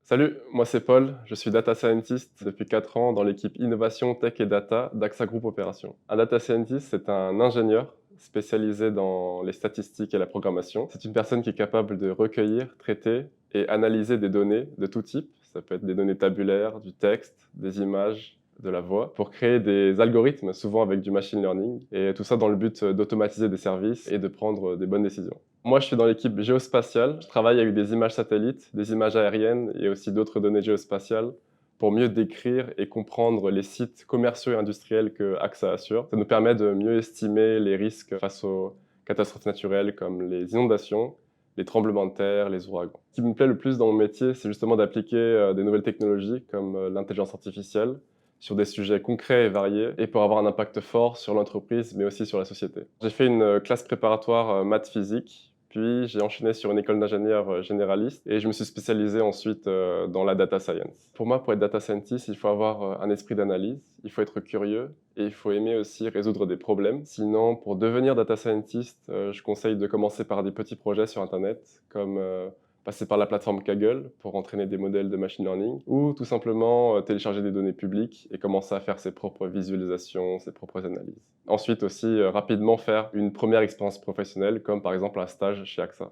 Salut, moi c'est Paul, je suis data scientist depuis 4 ans dans l'équipe innovation, tech et data d'AXA Group Opération. Un data scientist, c'est un ingénieur spécialisé dans les statistiques et la programmation. C'est une personne qui est capable de recueillir, traiter et analyser des données de tout type. Ça peut être des données tabulaires, du texte, des images, de la voix, pour créer des algorithmes, souvent avec du machine learning, et tout ça dans le but d'automatiser des services et de prendre des bonnes décisions. Moi, je suis dans l'équipe géospatiale. Je travaille avec des images satellites, des images aériennes et aussi d'autres données géospatiales pour mieux décrire et comprendre les sites commerciaux et industriels que AXA assure. Ça nous permet de mieux estimer les risques face aux catastrophes naturelles comme les inondations, les tremblements de terre, les ouragans. Ce qui me plaît le plus dans mon métier, c'est justement d'appliquer des nouvelles technologies comme l'intelligence artificielle sur des sujets concrets et variés et pour avoir un impact fort sur l'entreprise mais aussi sur la société. J'ai fait une classe préparatoire maths physique, puis j'ai enchaîné sur une école d'ingénieur généraliste et je me suis spécialisé ensuite dans la data science. Pour moi, pour être data scientist, il faut avoir un esprit d'analyse, il faut être curieux et il faut aimer aussi résoudre des problèmes. Sinon, pour devenir data scientist, je conseille de commencer par des petits projets sur Internet comme passer par la plateforme Kaggle pour entraîner des modèles de machine learning ou tout simplement télécharger des données publiques et commencer à faire ses propres visualisations, ses propres analyses. Ensuite aussi, rapidement faire une première expérience professionnelle comme par exemple un stage chez AXA.